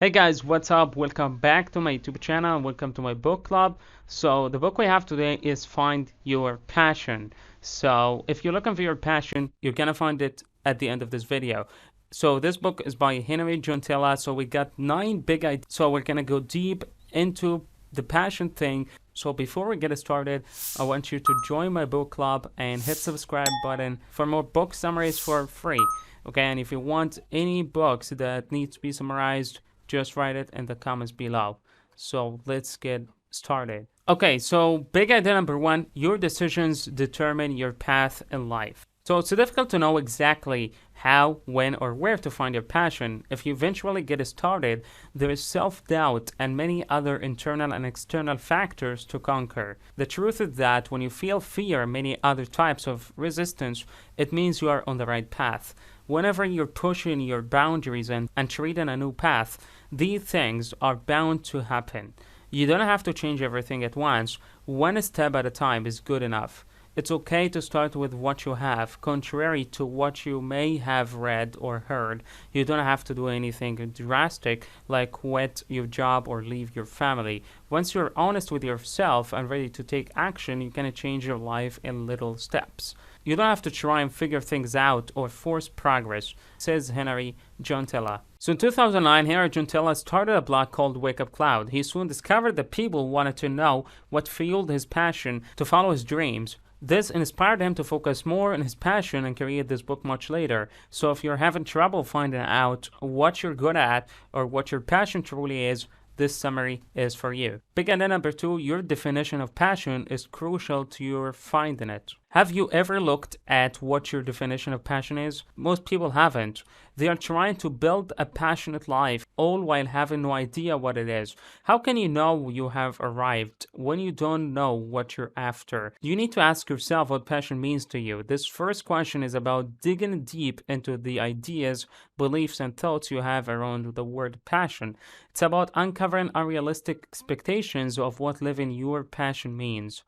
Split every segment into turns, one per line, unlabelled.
Hey guys, what's up? Welcome back to my YouTube channel. Welcome to my book club. So, the book we have today is Find Your Passion. So, if you're looking for your passion, you're gonna find it at the end of this video. So, this book is by Henri Junttila. So, we got 9 big ideas. So, we're gonna go deep into the passion thing. So, before we get started, I want you to join my book club and hit subscribe button for more book summaries for free. Okay, and if you want any books that need to be summarized, just write it in the comments below. So let's get started. Okay, so big idea number one, your decisions determine your path in life. So it's difficult to know exactly how, when, or where to find your passion. If you eventually get started, there is self-doubt and many other internal and external factors to conquer. The truth is that when you feel fear and many other types of resistance, it means you are on the right path. Whenever you're pushing your boundaries and treating a new path, these things are bound to happen. You don't have to change everything at once. One step at a time is good enough. It's okay to start with what you have. Contrary to what you may have read or heard, you don't have to do anything drastic like quit your job or leave your family. Once you're honest with yourself and ready to take action, you can change your life in little steps. You don't have to try and figure things out or force progress, says Henri Junttila. So in 2009, Henri Junttila started a blog called Wake Up Cloud. He soon discovered that people wanted to know what fueled his passion to follow his dreams. This inspired him to focus more on his passion and create this book much later. So if you're having trouble finding out what you're good at or what your passion truly is, this summary is for you. Big idea number two, your definition of passion is crucial to your finding it. Have you ever looked at what your definition of passion is? Most people haven't. They are trying to build a passionate life, all while having no idea what it is. How can you know you have arrived when you don't know what you're after? You need to ask yourself what passion means to you. This first question is about digging deep into the ideas, beliefs, and thoughts you have around the word passion. It's about uncovering unrealistic expectations of what living your passion means.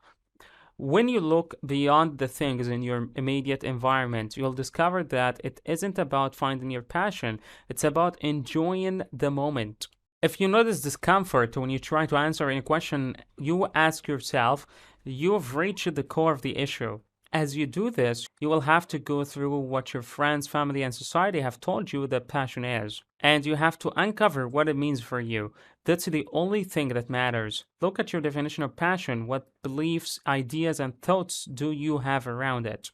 When you look beyond the things in your immediate environment, you'll discover that it isn't about finding your passion, it's about enjoying the moment. If you notice discomfort when you try to answer any question, you ask yourself, you've reached the core of the issue. As you do this, you will have to go through what your friends, family, and society have told you that passion is. And you have to uncover what it means for you. That's the only thing that matters. Look at your definition of passion. What beliefs, ideas, and thoughts do you have around it?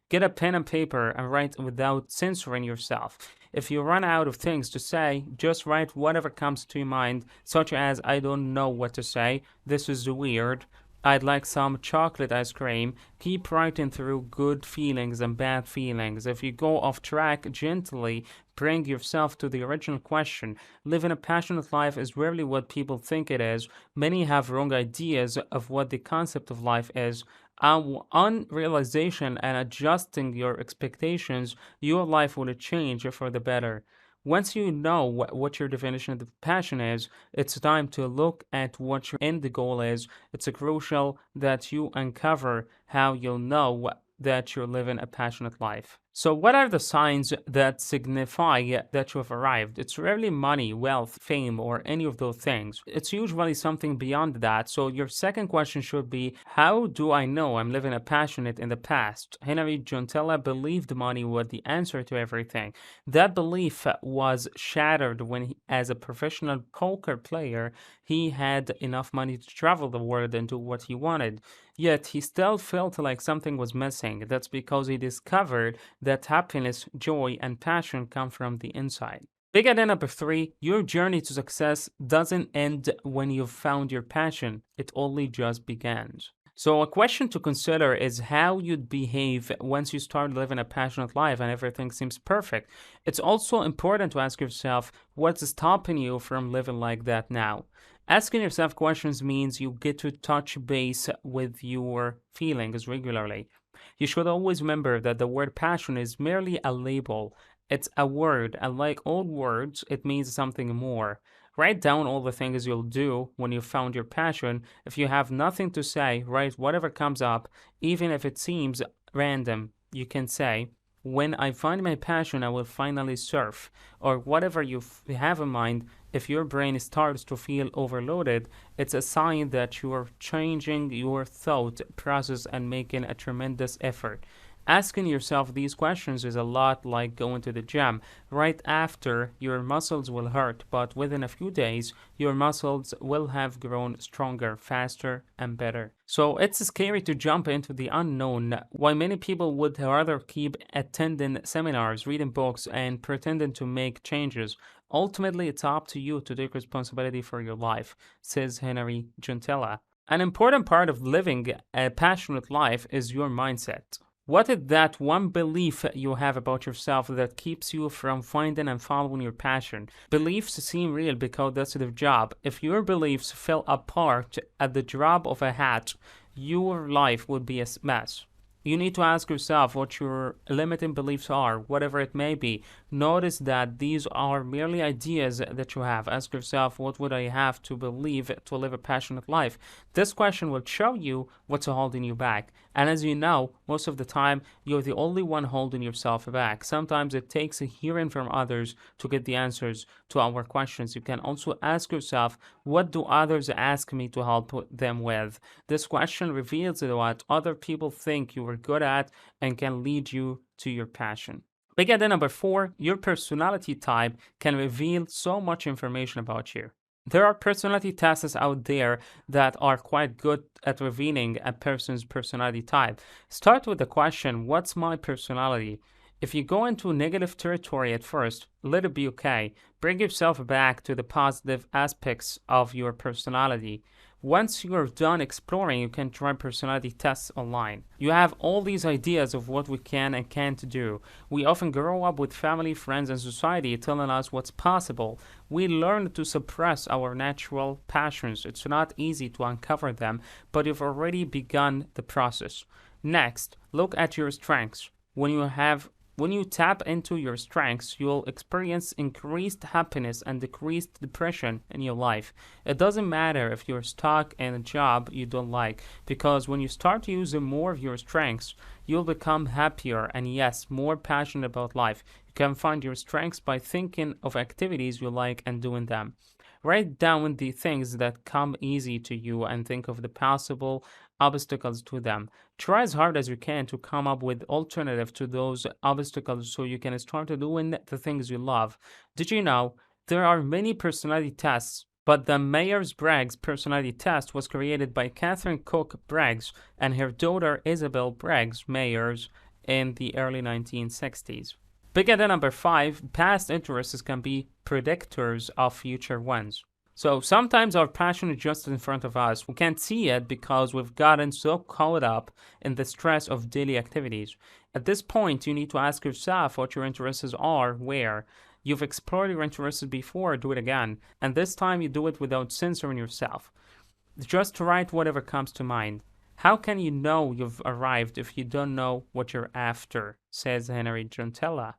Get a pen and paper and write without censoring yourself. If you run out of things to say, just write whatever comes to your mind, such as, I don't know what to say, this is weird, I'd like some chocolate ice cream. Keep writing through good feelings and bad feelings. If you go off track, gently bring yourself to the original question. Living a passionate life is rarely what people think it is. Many have wrong ideas of what the concept of life is. On realization and adjusting your expectations, your life will change for the better. Once you know what your definition of the passion is, it's time to look at what your end goal is. It's crucial that you uncover how you'll know that you're living a passionate life. So, what are the signs that signify that you have arrived? It's rarely money, wealth, fame, or any of those things. It's usually something beyond that. So, your second question should be, how do I know I'm living a passionate in the past? Henri Junttila believed money was the answer to everything. That belief was shattered when, as a professional poker player, he had enough money to travel the world and do what he wanted. Yet he still felt like something was missing. That's because he discovered that happiness, joy, and passion come from the inside. Big idea number three, your journey to success doesn't end when you've found your passion. It only just begins. So a question to consider is how you'd behave once you start living a passionate life and everything seems perfect. It's also important to ask yourself what's stopping you from living like that now. Asking yourself questions means you get to touch base with your feelings regularly. You should always remember that the word passion is merely a label. It's a word, and like all words, it means something more. Write down all the things you'll do when you've found your passion. If you have nothing to say, write whatever comes up, even if it seems random. You can say, When I find my passion, I will finally surf. Or whatever you have in mind, if your brain starts to feel overloaded, it's a sign that you are changing your thought process and making a tremendous effort. Asking yourself these questions is a lot like going to the gym. Right after, your muscles will hurt, but within a few days, your muscles will have grown stronger, faster, and better. So it's scary to jump into the unknown. Why many people would rather keep attending seminars, reading books, and pretending to make changes. Ultimately, it's up to you to take responsibility for your life, says Henri Junttila. An important part of living a passionate life is your mindset. What is that one belief you have about yourself that keeps you from finding and following your passion? Beliefs seem real because that's their job. If your beliefs fell apart at the drop of a hat, your life would be a mess. You need to ask yourself what your limiting beliefs are, whatever it may be. Notice that these are merely ideas that you have. Ask yourself, what would I have to believe to live a passionate life? This question will show you what's holding you back. And as you know, most of the time, you're the only one holding yourself back. Sometimes it takes a hearing from others to get the answers to our questions. You can also ask yourself, what do others ask me to help them with? This question reveals what other people think you are good at and can lead you to your passion. Big idea number 4, your personality type can reveal so much information about you. There are personality tests out there that are quite good at revealing a person's personality type. Start with the question, what's my personality? If you go into negative territory at first, let it be okay. Bring yourself back to the positive aspects of your personality. Once you're done exploring, you can try personality tests online. You have all these ideas of what we can and can't do. We often grow up with family, friends, and society telling us what's possible. We learn to suppress our natural passions. It's not easy to uncover them, but you've already begun the process. Next, look at your strengths. When you tap into your strengths, you'll experience increased happiness and decreased depression in your life. It doesn't matter if you're stuck in a job you don't like, because when you start using more of your strengths, you'll become happier and, yes, more passionate about life. You can find your strengths by thinking of activities you like and doing them. Write down the things that come easy to you and think of the possible obstacles to them. Try as hard as you can to come up with alternative to those obstacles so you can start doing the things you love. Did you know there are many personality tests, but the Myers-Briggs personality test was created by Catherine Cook Briggs and her daughter Isabel Briggs Myers in the early 1960s. Big idea number 5, past interests can be predictors of future ones. So sometimes our passion is just in front of us. We can't see it because we've gotten so caught up in the stress of daily activities. At this point, you need to ask yourself what your interests are, where. You've explored your interests before, do it again. And this time you do it without censoring yourself. Just write whatever comes to mind. How can you know you've arrived if you don't know what you're after, says Henri Junttila.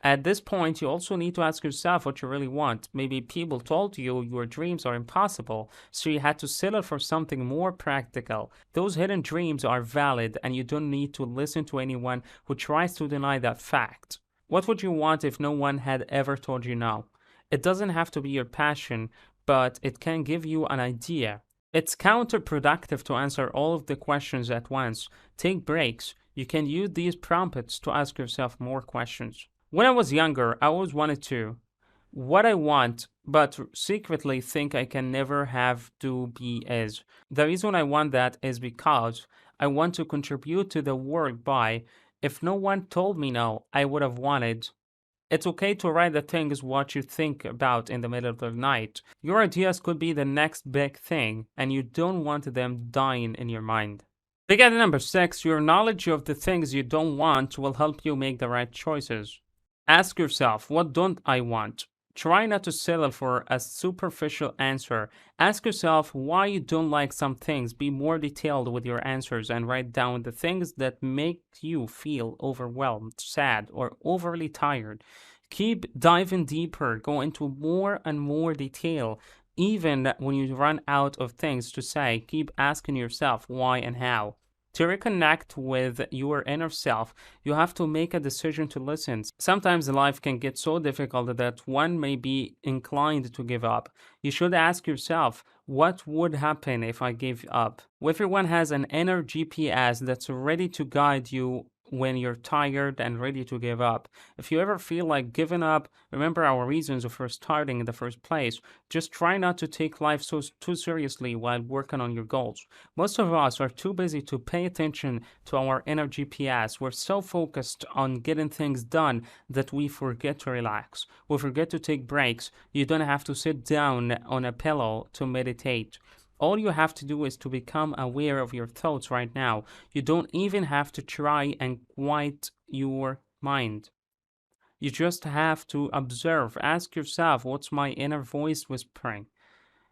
At this point, you also need to ask yourself what you really want. Maybe people told you your dreams are impossible, so you had to settle for something more practical. Those hidden dreams are valid, and you don't need to listen to anyone who tries to deny that fact. What would you want if no one had ever told you no? It doesn't have to be your passion, but it can give you an idea. It's counterproductive to answer all of the questions at once. Take breaks. You can use these prompts to ask yourself more questions. When I was younger, I always wanted to. What I want, but secretly think I can never have to be is. The reason I want that is because I want to contribute to the world by, if no one told me no, I would have wanted. It's okay to write the things what you think about in the middle of the night. Your ideas could be the next big thing, and you don't want them dying in your mind. Big idea number 6, your knowledge of the things you don't want will help you make the right choices. Ask yourself, what don't I want? Try not to settle for a superficial answer. Ask yourself why you don't like some things. Be more detailed with your answers and write down the things that make you feel overwhelmed, sad, or overly tired. Keep diving deeper. Go into more and more detail. Even when you run out of things to say, keep asking yourself why and how. To reconnect with your inner self, you have to make a decision to listen. Sometimes life can get so difficult that one may be inclined to give up. You should ask yourself, what would happen if I gave up? Everyone has an inner GPS that's ready to guide you when you're tired and ready to give up. If you ever feel like giving up, remember our reasons for starting in the first place. Just try not to take life so too seriously while working on your goals. Most of us are too busy to pay attention to our inner GPS. We're so focused on getting things done that we forget to relax. We forget to take breaks. You don't have to sit down on a pillow to meditate. All you have to do is to become aware of your thoughts right now. You don't even have to try and quiet your mind. You just have to observe. Ask yourself, what's my inner voice whispering?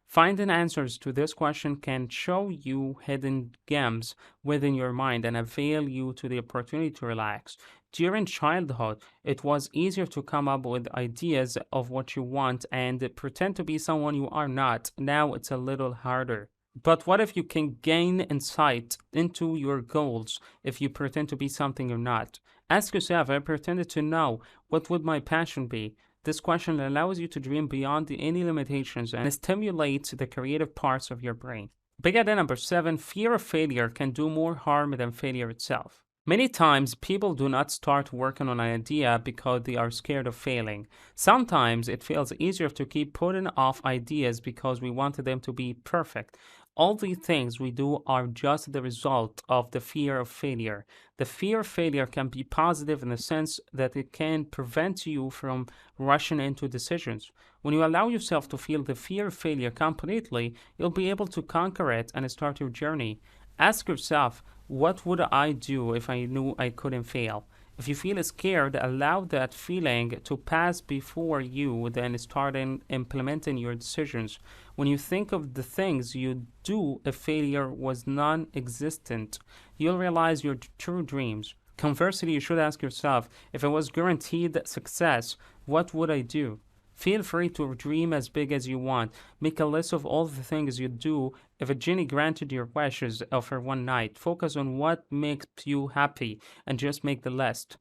Finding answers to this question can show you hidden gems within your mind and avail you to the opportunity to relax. During childhood, it was easier to come up with ideas of what you want and pretend to be someone you are not. Now it's a little harder. But what if you can gain insight into your goals if you pretend to be something you're not? Ask yourself, I pretended to know, what would my passion be? This question allows you to dream beyond any limitations and stimulates the creative parts of your brain. Big idea number 7, fear of failure can do more harm than failure itself. Many times, people do not start working on an idea because they are scared of failing. Sometimes it feels easier to keep putting off ideas because we want them to be perfect. All the things we do are just the result of the fear of failure. The fear of failure can be positive in the sense that it can prevent you from rushing into decisions. When you allow yourself to feel the fear of failure completely, you'll be able to conquer it and start your journey. Ask yourself, what would I do if I knew I couldn't fail? If you feel scared, allow that feeling to pass before you then start implementing your decisions. When you think of the things you do if failure was non-existent, you'll realize your true dreams. Conversely, you should ask yourself, if I was guaranteed success, what would I do? Feel free to dream as big as you want. Make a list of all the things you do. If a genie granted your wishes for one night, focus on what makes you happy and just make the list.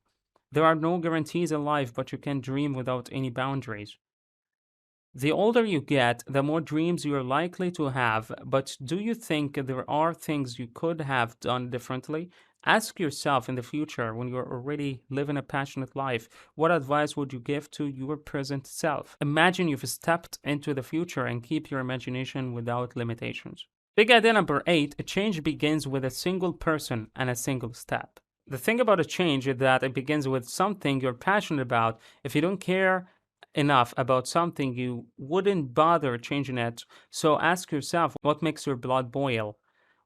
There are no guarantees in life, but you can dream without any boundaries. The older you get, the more dreams you're likely to have, but do you think there are things you could have done differently? Ask yourself in the future, when you're already living a passionate life, what advice would you give to your present self? Imagine you've stepped into the future and keep your imagination without limitations. Big idea number 8, a change begins with a single person and a single step. The thing about a change is that it begins with something you're passionate about. If you don't care enough about something, you wouldn't bother changing it. So ask yourself, what makes your blood boil?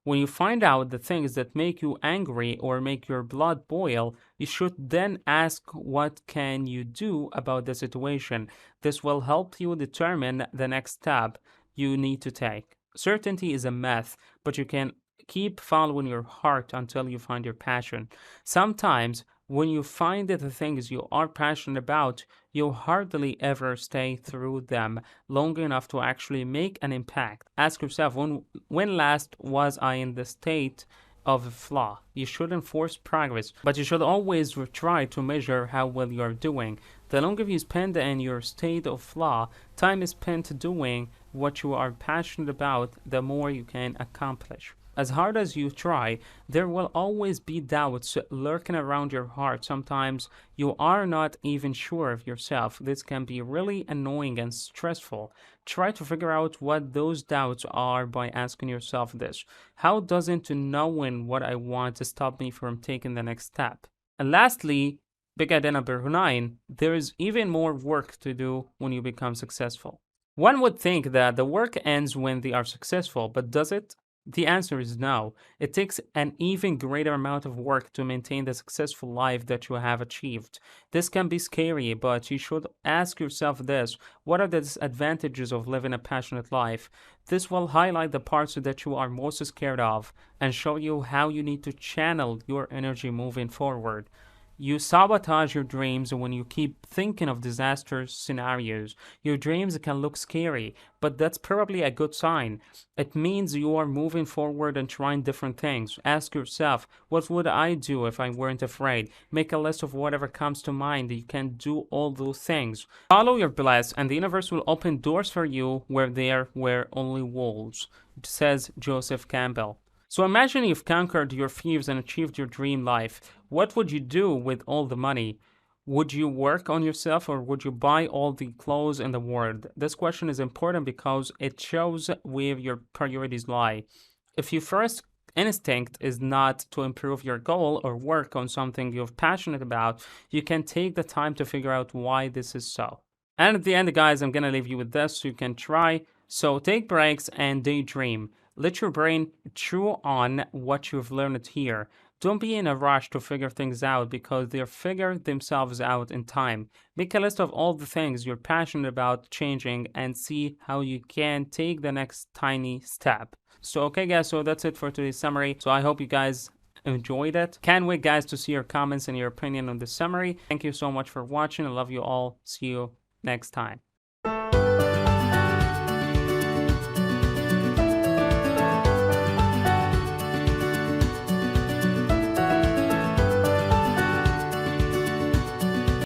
When you find out the things that make you angry or make your blood boil, you should then ask, what can you do about the situation? This will help you determine the next step you need to take. Certainty is a myth, but you can keep following your heart until you find your passion. Sometimes, when you find the things you are passionate about, you'll hardly ever stay through them long enough to actually make an impact. Ask yourself, when last was I in the state of a flaw? You shouldn't force progress, but you should always try to measure how well you are doing. The longer you spend in your state of flaw, time is spent doing what you are passionate about, the more you can accomplish. As hard as you try, there will always be doubts lurking around your heart. Sometimes you are not even sure of yourself. This can be really annoying and stressful. Try to figure out what those doubts are by asking yourself this: how doesn't knowing what I want stop me from taking the next step? And lastly, big idea number 9, there is even more work to do when you become successful. One would think that the work ends when they are successful, but does it? The answer is no. It takes an even greater amount of work to maintain the successful life that you have achieved. This can be scary, but you should ask yourself this: what are the disadvantages of living a passionate life? This will highlight the parts that you are most scared of and show you how you need to channel your energy moving forward. You sabotage your dreams when you keep thinking of disaster scenarios. Your dreams can look scary, but that's probably a good sign. It means you are moving forward and trying different things. Ask yourself, what would I do if I weren't afraid? Make a list of whatever comes to mind. You can do all those things. Follow your bliss, and the universe will open doors for you where there were only walls, says Joseph Campbell. So imagine you've conquered your fears and achieved your dream life. What would you do with all the money? Would you work on yourself or would you buy all the clothes in the world? This question is important because it shows where your priorities lie. If your first instinct is not to improve your goal or work on something you're passionate about, you can take the time to figure out why this is so. And at the end, guys, I'm going to leave you with this so you can try. So take breaks and daydream. Let your brain chew on what you've learned here. Don't be in a rush to figure things out because they'll figure themselves out in time. Make a list of all the things you're passionate about changing and see how you can take the next tiny step. So, okay, guys, so that's it for today's summary. So I hope you guys enjoyed it. Can't wait, guys, to see your comments and your opinion on the summary. Thank you so much for watching. I love you all. See you next time.